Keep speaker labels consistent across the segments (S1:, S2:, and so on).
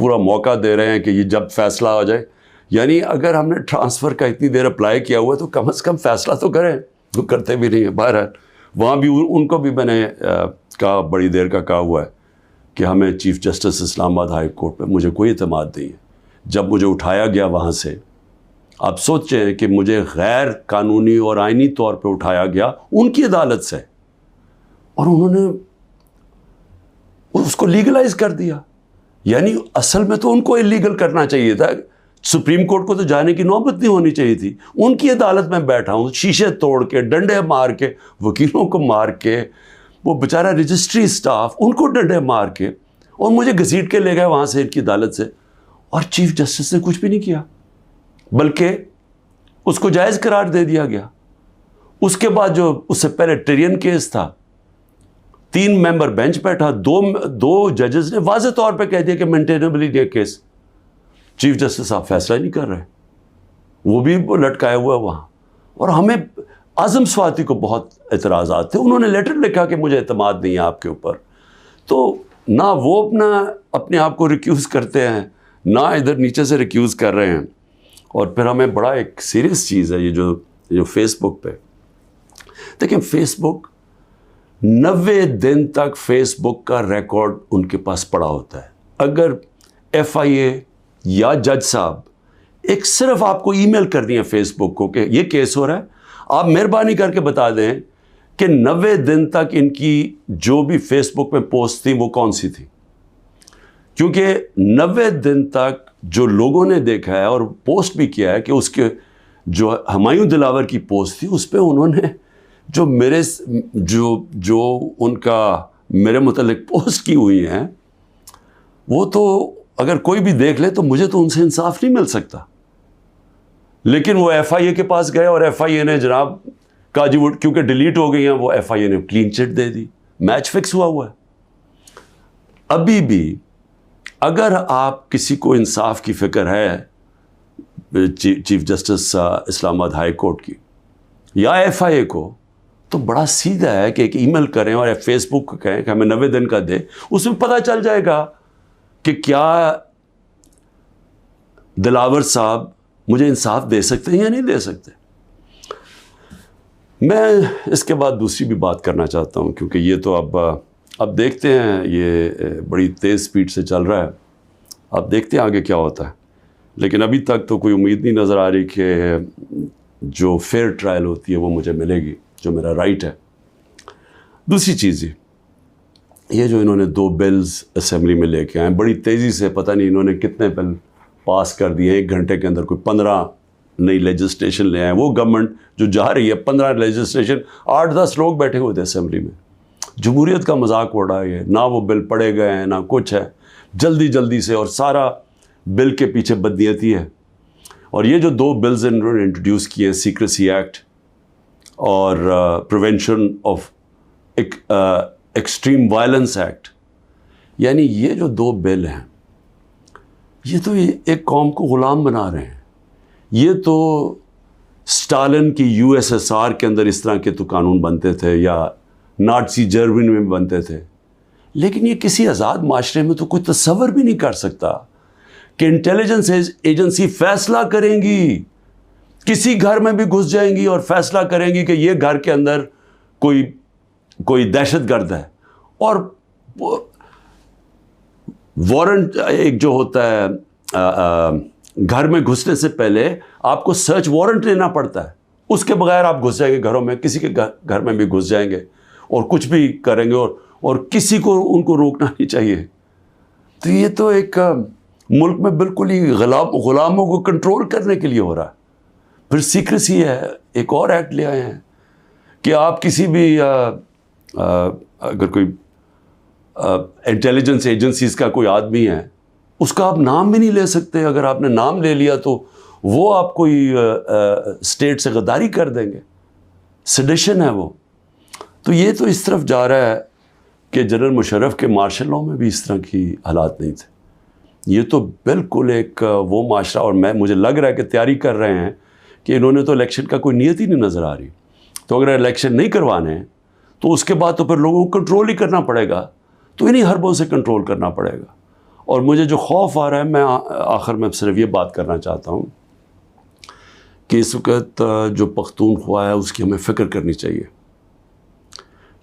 S1: پورا موقع دے رہے ہیں کہ یہ جب فیصلہ ہو جائے. یعنی اگر ہم نے ٹرانسفر کا اتنی دیر اپلائی کیا ہوا ہے تو کم از کم فیصلہ تو کریں. وہ کرتے بھی نہیں ہیں. بہرحال وہاں بھی ان کو بھی میں نے کہا, بڑی دیر کا کہا ہوا ہے کہ ہمیں چیف جسٹس اسلام آباد ہائی کورٹ پہ مجھے کوئی اعتماد نہیں ہے. جب مجھے اٹھایا گیا وہاں سے, آپ سوچیں کہ مجھے غیر قانونی اور آئینی طور پہ اٹھایا گیا ان کی عدالت سے, اور انہوں نے اس کو لیگلائز کر دیا. یعنی اصل میں تو ان کو اللیگل کرنا چاہیے تھا. سپریم کورٹ کو تو جانے کی نوبت نہیں ہونی چاہیے تھی. ان کی عدالت میں بیٹھا ہوں, شیشے توڑ کے, ڈنڈے مار کے, وکیلوں کو مار کے, وہ بیچارہ رجسٹری اسٹاف ان کو ڈنڈے مار کے, اور مجھے گھسیٹ کے لے گئے وہاں سے ان کی عدالت سے. اور چیف جسٹس نے کچھ بھی نہیں کیا, بلکہ اس کو جائز قرار دے دیا گیا. اس کے بعد جو اس سے پہلے ٹرین کیس تھا, 3 ممبر بینچ بیٹھا, دو ججز نے واضح طور پہ کہہ دیا کہ مینٹینیبل ہے کیس. چیف جسٹس صاحب فیصلہ ہی نہیں کر رہے, وہ بھی لٹکائے ہوا ہے وہاں. اور ہمیں اعظم سواتی کو بہت اعتراضات تھے. انہوں نے لیٹر لکھا کہ مجھے اعتماد نہیں ہے آپ کے اوپر. تو نہ وہ اپنے آپ کو ریکیوز کرتے ہیں, نہ ادھر نیچے سے ریکیوز کر رہے ہیں. اور پھر ہمیں بڑا ایک سیریس چیز ہے یہ جو فیس بک پہ دیکھیں, فیس بک 90 دن تک فیس بک کا ریکارڈ ان کے پاس پڑا ہوتا ہے. اگر FIA یا جج صاحب ایک صرف آپ کو ای میل کر دیا فیس بک کو کہ یہ کیس ہو رہا ہے, آپ مہربانی کر کے بتا دیں کہ 90 دن تک ان کی جو بھی فیس بک پہ پوسٹ تھی وہ کون سی تھی. کیونکہ 90 دن تک جو لوگوں نے دیکھا ہے اور پوسٹ بھی کیا ہے کہ اس کے جو ہمایوں دلاور کی پوسٹ تھی اس پہ انہوں نے جو ان کا میرے متعلق پوسٹ کی ہوئی ہیں, وہ تو اگر کوئی بھی دیکھ لے تو مجھے تو ان سے انصاف نہیں مل سکتا. لیکن وہ FIA کے پاس گئے اور FIA نے جناب کہا جی وہ کیونکہ ڈیلیٹ ہو گئی ہیں, وہ FIA نے کلین چٹ دے دی. میچ فکس ہوا ہے. ابھی بھی اگر آپ کسی کو انصاف کی فکر ہے چیف جسٹس اسلام آباد ہائی کورٹ کی یا FIA کو, تو بڑا سیدھا ہے کہ ایک ای میل کریں اور فیس بک کو کہیں کہ ہمیں 90 دن کا دے. اس میں پتہ چل جائے گا کہ کیا دلاور صاحب مجھے انصاف دے سکتے ہیں یا نہیں دے سکتے. میں اس کے بعد دوسری بھی بات کرنا چاہتا ہوں, کیونکہ یہ تو اب دیکھتے ہیں, یہ بڑی تیز سپیڈ سے چل رہا ہے. اب دیکھتے ہیں آگے کیا ہوتا ہے. لیکن ابھی تک تو کوئی امید نہیں نظر آ رہی کہ جو فیئر ٹرائل ہوتی ہے وہ مجھے ملے گی, جو میرا رائٹ ہے. دوسری چیز یہ جو انہوں نے 2 بلز اسمبلی میں لے کے آئے بڑی تیزی سے, پتہ نہیں انہوں نے کتنے بل پاس کر دیے 1 گھنٹے کے اندر, کوئی 15 نئی لیجسلیشن لے آئے. وہ گورنمنٹ جو جا رہی ہے 15 لیجسلیشن, 8-10 لوگ بیٹھے ہوئے تھے اسمبلی میں. جمہوریت کا مذاق اڑا ہے, نہ وہ بل پڑھے گئے ہیں نہ کچھ ہے, جلدی سے, اور سارا بل کے پیچھے بدنیتی ہے. اور یہ جو 2 بلز انہوں نے انٹروڈیوس کیے ہیں, سیکریسی ایکٹ اور prevention of extreme violence act, یعنی یہ جو 2 بل ہیں یہ تو ایک قوم کو غلام بنا رہے ہیں. یہ تو اسٹالن کی USSR کے اندر اس طرح کے تو قانون بنتے تھے, یا نازی جرمنی میں بنتے تھے. لیکن یہ کسی آزاد معاشرے میں تو کوئی تصور بھی نہیں کر سکتا کہ انٹیلیجنس ایجنسی فیصلہ کریں گی, کسی گھر میں بھی گھس جائیں گی اور فیصلہ کریں گی کہ یہ گھر کے اندر کوئی دہشت گرد ہے. اور وارنٹ ایک جو ہوتا ہے, گھر میں گھسنے سے پہلے آپ کو سرچ وارنٹ لینا پڑتا ہے, اس کے بغیر آپ گھس جائیں گے گھروں میں, کسی کے گھر میں بھی گھس جائیں گے اور کچھ بھی کریں گے, اور کسی کو ان کو روکنا نہیں چاہیے. تو یہ تو ایک ملک میں بالکل ہی غلاموں کو کنٹرول کرنے کے لیے ہو رہا ہے. پھر سیکریسی ہے, ایک اور ایکٹ لے آئے ہیں کہ آپ کسی بھی اگر کوئی انٹیلیجنس ایجنسیز کا کوئی آدمی ہے, اس کا آپ نام بھی نہیں لے سکتے. اگر آپ نے نام لے لیا تو وہ آپ کوئی اسٹیٹ سے غداری کر دیں گے, سیڈیشن ہے وہ. تو یہ تو اس طرف جا رہا ہے کہ جنرل مشرف کے مارشل لاء میں بھی اس طرح کی حالات نہیں تھے. یہ تو بالکل ایک وہ معاشرہ, اور مجھے لگ رہا ہے کہ تیاری کر رہے ہیں کہ انہوں نے تو الیکشن کا کوئی نیت ہی نہیں نظر آ رہی. تو اگر الیکشن نہیں کروانے ہیں تو اس کے بعد تو پھر لوگوں کو کنٹرول ہی کرنا پڑے گا, تو انہیں حربوں سے کنٹرول کرنا پڑے گا. اور مجھے جو خوف آ رہا ہے، میں آخر میں صرف یہ بات کرنا چاہتا ہوں کہ اس وقت جو پختونخوا ہے اس کی ہمیں فکر کرنی چاہیے،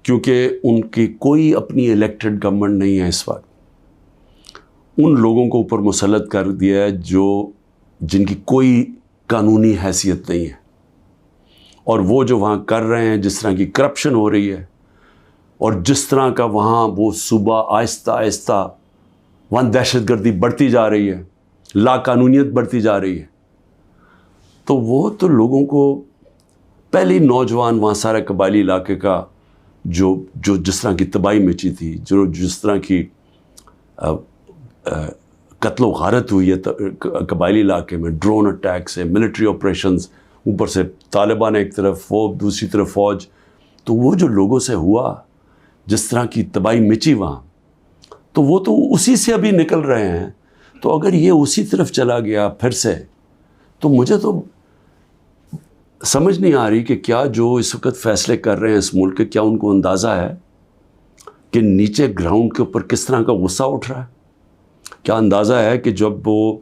S1: کیونکہ ان کی کوئی اپنی الیکٹڈ گورنمنٹ نہیں ہے اس وقت. ان لوگوں کو اوپر مسلط کر دیا ہے جن کی کوئی قانونی حیثیت نہیں ہے، اور وہ جو وہاں کر رہے ہیں، جس طرح کی کرپشن ہو رہی ہے اور جس طرح کا وہاں وہ صوبہ آہستہ آہستہ وہاں دہشت گردی بڑھتی جا رہی ہے، لا قانونیت بڑھتی جا رہی ہے، تو وہ تو لوگوں کو پہلی نوجوان وہاں سارے قبائلی علاقے کا جو جس طرح کی تباہی مچی تھی، جس طرح کی قتل و غارت ہوئی ہے قبائلی علاقے میں، ڈرون اٹیک سے، ملٹری آپریشنز، اوپر سے طالبان ایک طرف، وہ دوسری طرف فوج، تو وہ جو لوگوں سے ہوا، جس طرح کی تباہی مچی وہاں، تو وہ تو اسی سے ابھی نکل رہے ہیں. تو اگر یہ اسی طرف چلا گیا پھر سے، تو مجھے تو سمجھ نہیں آ رہی کہ کیا جو اس وقت فیصلے کر رہے ہیں اس ملک کے، کیا ان کو اندازہ ہے کہ نیچے گراؤنڈ کے اوپر کس طرح کا غصہ اٹھ رہا ہے؟ کیا اندازہ ہے کہ جب وہ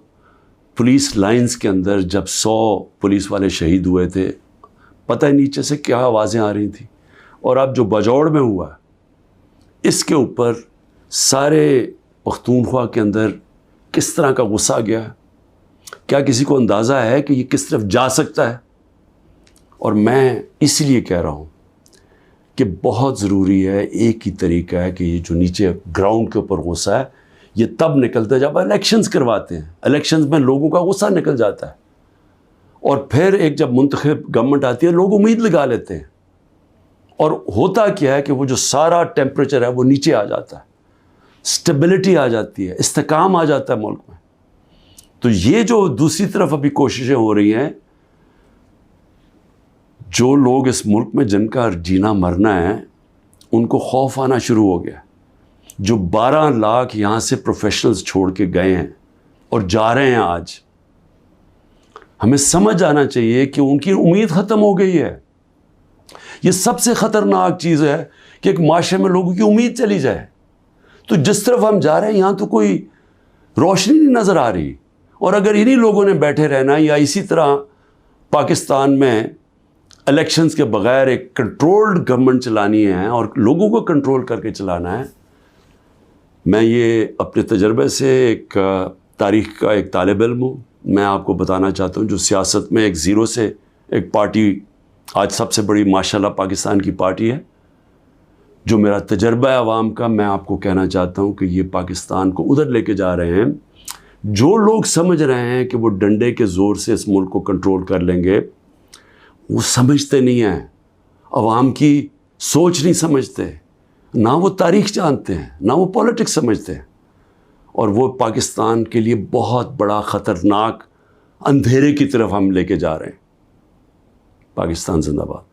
S1: پولیس لائنز کے اندر جب 100 پولیس والے شہید ہوئے تھے، پتہ ہے نیچے سے کیا آوازیں آ رہی تھیں؟ اور اب جو بجوڑ میں ہوا، اس کے اوپر سارے پختونخوا کے اندر کس طرح کا غصہ گیا؟ کیا کسی کو اندازہ ہے کہ یہ کس طرف جا سکتا ہے؟ اور میں اس لیے کہہ رہا ہوں کہ بہت ضروری ہے، ایک ہی طریقہ ہے کہ یہ جو نیچے گراؤنڈ کے اوپر غصہ ہے، یہ تب نکلتا ہے جب الیکشنز کرواتے ہیں. الیکشنز میں لوگوں کا غصہ نکل جاتا ہے، اور پھر ایک جب منتخب گورنمنٹ آتی ہے، لوگ امید لگا لیتے ہیں، اور ہوتا کیا ہے کہ وہ جو سارا ٹیمپریچر ہے وہ نیچے آ جاتا ہے، اسٹیبلٹی آ جاتی ہے، استحکام آ جاتا ہے ملک میں. تو یہ جو دوسری طرف ابھی کوششیں ہو رہی ہیں، جو لوگ اس ملک میں جن کا جینا مرنا ہے، ان کو خوف آنا شروع ہو گیا. جو 12 لاکھ یہاں سے پروفیشنلز چھوڑ کے گئے ہیں اور جا رہے ہیں، آج ہمیں سمجھ آنا چاہیے کہ ان کی امید ختم ہو گئی ہے. یہ سب سے خطرناک چیز ہے کہ ایک معاشرے میں لوگوں کی امید چلی جائے. تو جس طرف ہم جا رہے ہیں، یہاں تو کوئی روشنی نہیں نظر آ رہی. اور اگر انہی لوگوں نے بیٹھے رہنا، یا اسی طرح پاکستان میں الیکشنز کے بغیر ایک کنٹرولڈ گورنمنٹ چلانی ہے اور لوگوں کو کنٹرول کر کے چلانا ہے، میں یہ اپنے تجربے سے ایک تاریخ کا ایک طالب علم ہوں، میں آپ کو بتانا چاہتا ہوں، جو سیاست میں ایک زیرو سے ایک پارٹی آج سب سے بڑی ماشاءاللہ پاکستان کی پارٹی ہے، جو میرا تجربہ ہے عوام کا، میں آپ کو کہنا چاہتا ہوں کہ یہ پاکستان کو ادھر لے کے جا رہے ہیں. جو لوگ سمجھ رہے ہیں کہ وہ ڈنڈے کے زور سے اس ملک کو کنٹرول کر لیں گے، وہ سمجھتے نہیں ہیں، عوام کی سوچ نہیں سمجھتے، نہ وہ تاریخ جانتے ہیں، نہ وہ پولیٹکس سمجھتے ہیں، اور وہ پاکستان کے لیے بہت بڑا خطرناک اندھیرے کی طرف ہم لے کے جا رہے ہیں. پاکستان زندہ باد.